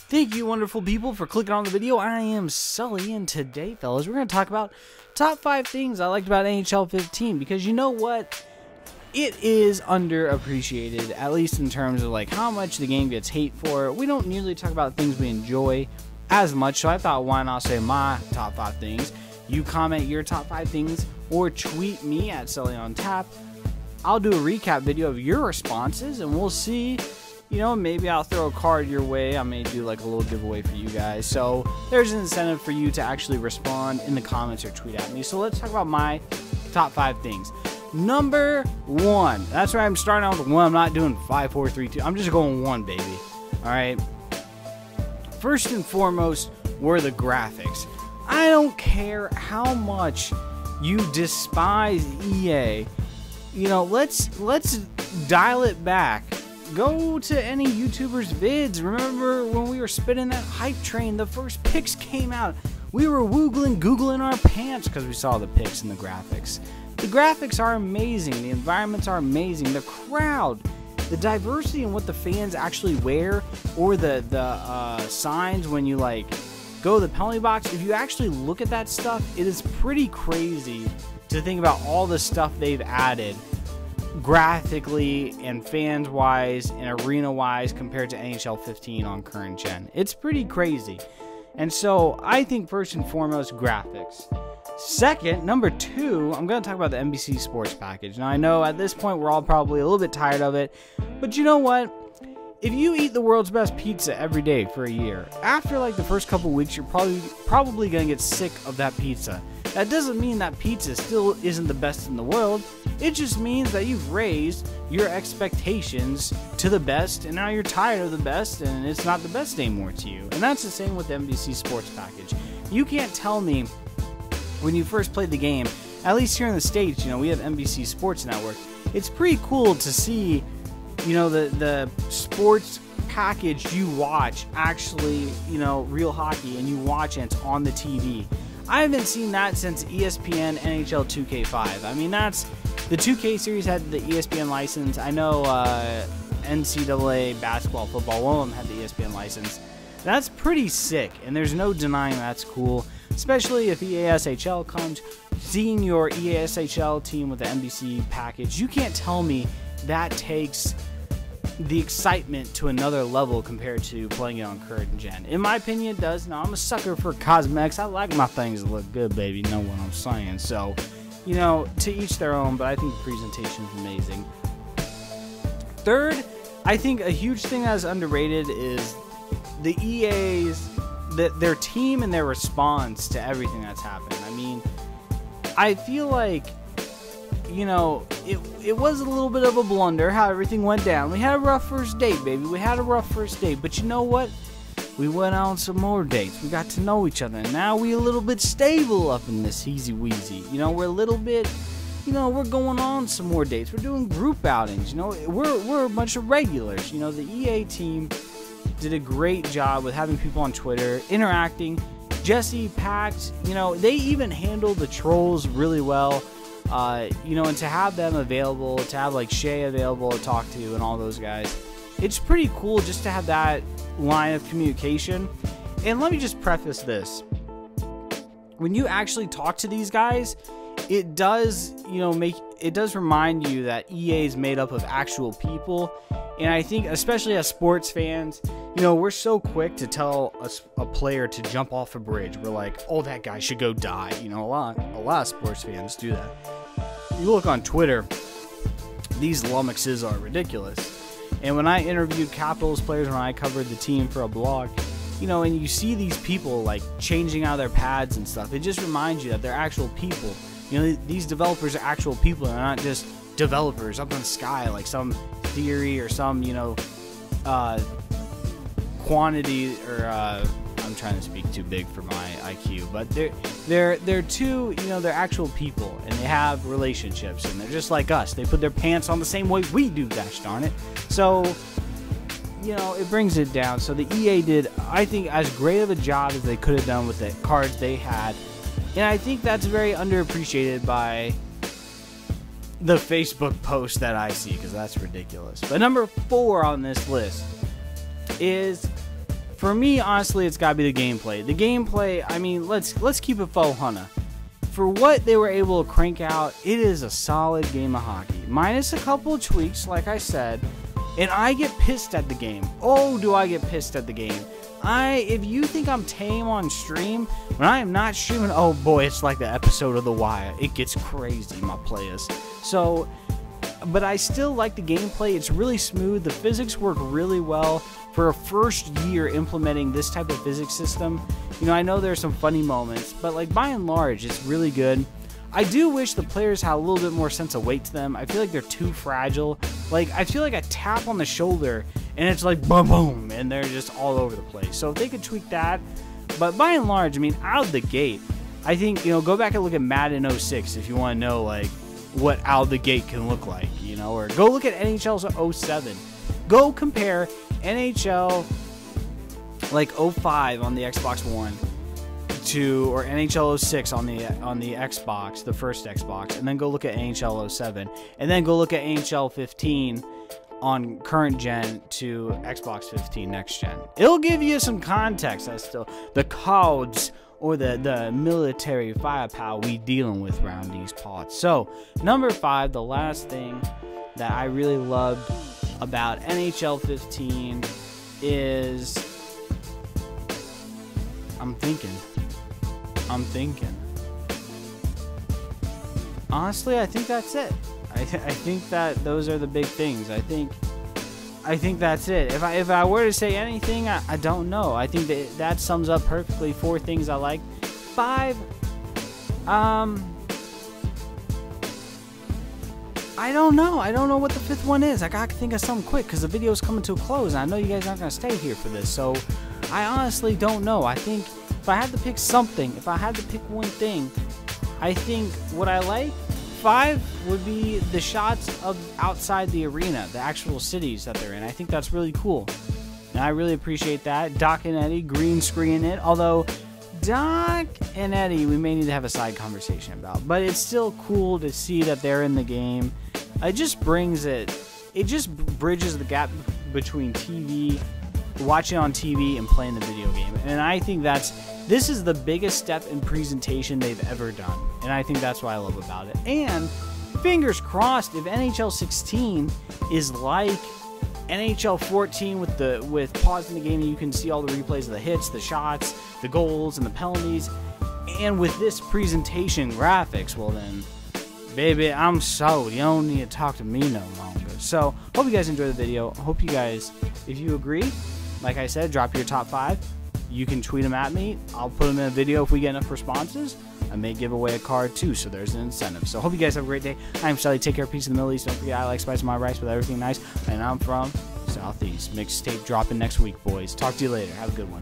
Thank you, wonderful people, for clicking on the video. I am Sully, and today, fellas, we're going to talk about top 5 things I liked about NHL 15, because you know what? It is underappreciated, at least in terms of like how much the game gets hate for. We don't usually talk about things we enjoy as much, so I thought, why not say my top 5 things? You comment your top 5 things, or tweet me at Sully on Tap. I'll do a recap video of your responses, and we'll see. You know, maybe I'll throw a card your way. I may do like a little giveaway for you guys. So there's an incentive for you to actually respond in the comments or tweet at me. So let's talk about my top 5 things. Number 1. That's right, I'm starting out with 1. I'm not doing 5, 4, 3, 2. I'm just going 1, baby. All right. First and foremost were the graphics. I don't care how much you despise EA. You know, let's dial it back. Go to any YouTuber's vids. Remember when we were spinning that hype train, the first pics came out. We were googling our pants because we saw the pics and the graphics. The graphics are amazing. The environments are amazing. The crowd, the diversity in what the fans actually wear, or the signs when you like go to the penalty box. If you actually look at that stuff, it is pretty crazy to think about all the stuff they've added graphically and fans wise and arena wise compared to NHL 15 on current gen. It's pretty crazy. And so I think first and foremost, graphics. Second, number 2, I'm going to talk about the NBC Sports package. Now I know at this point we're all probably a little bit tired of it, but you know what? If you eat the world's best pizza every day for a year, after like the first couple weeks, you're probably going to get sick of that pizza. That doesn't mean that pizza still isn't the best in the world. It just means that you've raised your expectations to the best, and now you're tired of the best, and it's not the best anymore to you. And that's the same with the NBC Sports package. You can't tell me when you first played the game, at least here in the States, you know, we have NBC Sports Network. It's pretty cool to see, you know, the sports package you watch actually, you know, real hockey, and you watch and it's on the TV. I haven't seen that since ESPN NHL 2K5. I mean, that's the 2K series had the ESPN license. I know NCAA basketball, football, one of them had the ESPN license. That's pretty sick, and there's no denying that's cool, especially if EASHL comes. Seeing your EASHL team with the NBC package, you can't tell me that takes the excitement to another level compared to playing it on current gen. In my opinion, it does. Now, I'm a sucker for cosmetics. I like my things to look good, baby. You know what I'm saying? So, you know, to each their own, but I think the presentation is amazing. Third, I think a huge thing that's underrated is the EA's, their team and their response to everything that's happened. I mean, I feel like, you know, it was a little bit of a blunder how everything went down. We had a rough first date, baby. We had a rough first date. But you know what? We went on some more dates. We got to know each other. And now we a little bit stable up in this easy weezy. You know, we're a little bit, you know, we're going on some more dates. We're doing group outings. You know, we're a bunch of regulars. You know, the EA team did a great job with having people on Twitter, interacting. Jesse, Pact, you know, they even handled the trolls really well. You know, and to have them available, to have like Shay available to talk to and all those guys, it's pretty cool just to have that line of communication. And let me just preface this. When you actually talk to these guys, it does, you know, it does remind you that EA is made up of actual people. And I think, especially as sports fans, you know, we're so quick to tell a player to jump off a bridge. We're like, oh, that guy should go die. You know, a lot of sports fans do that. You look on Twitter, these lummoxes are ridiculous. And when I interviewed Capitals players, when I covered the team for a blog, you know, and you see these people like changing out their pads and stuff, it just reminds you that they're actual people. You know, these developers are actual people, and they're not just developers up in the sky like some theory or some, you know, quantity, or I'm trying to speak too big for my IQ, but they're two, you know, they're actual people, and they have relationships, and they're just like us. They put their pants on the same way we do, gosh darn it. So, you know, it brings it down. So the EA did, I think, as great of a job as they could have done with the cards they had, and I think that's very underappreciated by the Facebook post that I see, because that's ridiculous. But number 4 on this list is For me, honestly, it's got to be the gameplay. The gameplay, I mean, let's keep it faux hunna. For what they were able to crank out, it is a solid game of hockey. Minus a couple of tweaks, like I said, and I get pissed at the game. Oh, do I get pissed at the game. If you think I'm tame on stream, when I am not streaming, oh boy, it's like the episode of The Wire. It gets crazy, my players. So, but I still like the gameplay. It's really smooth. The physics work really well. For a first year implementing this type of physics system, you know, I know there's some funny moments, but like by and large, it's really good. I do wish the players had a little bit more sense of weight to them. I feel like they're too fragile. Like, I feel like a tap on the shoulder and it's like boom, boom, and they're just all over the place. So if they could tweak that, but by and large, I mean, out of the gate, I think, you know, go back and look at Madden 06 if you want to know like what out of the gate can look like, you know, or go look at NHL 07. Go compare NHL like 05 on the Xbox One to, or NHL 06 on the Xbox, the first Xbox, and then go look at NHL 07, and then go look at NHL 15 on current gen to Xbox 15 next gen. It'll give you some context as to the codes or the military firepower we dealing with around these parts. So number 5, the last thing that I really loved about NHL 15 is I'm thinking. Honestly, I think that's it. I think that those are the big things. I think that's it. If I were to say anything, I don't know. I think that sums up perfectly 4 things I like. 5, I don't know. I don't know what the 5th one is. I gotta think of something quick because the video's coming to a close, and I know you guys aren't gonna stay here for this. So I honestly don't know. I think if I had to pick something, if I had to pick one thing, I think what I like, 5 would be the shots of outside the arena, the actual cities that they're in. I think that's really cool, and I really appreciate that. Doc and Eddie green screen it, although Doc and Eddie we may need to have a side conversation about, but it's still cool to see that they're in the game. It just bridges the gap between TV, watching on TV, and playing the video game. And I think this is the biggest step in presentation they've ever done, and I think that's what I love about it. And fingers crossed, if NHL 16 is like NHL 14 with pausing the game and you can see all the replays of the hits, the shots, the goals, and the penalties, and with this presentation graphics, well then, baby, I'm sold. You don't need to talk to me no longer. So, hope you guys enjoyed the video. Hope you guys, if you agree, like I said, drop your top 5. You can tweet them at me. I'll put them in a video if we get enough responses. I may give away a card too, so there's an incentive. So hope you guys have a great day. I'm Sully. Take care. Peace in the Middle East. Don't forget, I like spice my rice with everything nice. And I'm from Southeast. Mixtape dropping next week, boys. Talk to you later. Have a good one.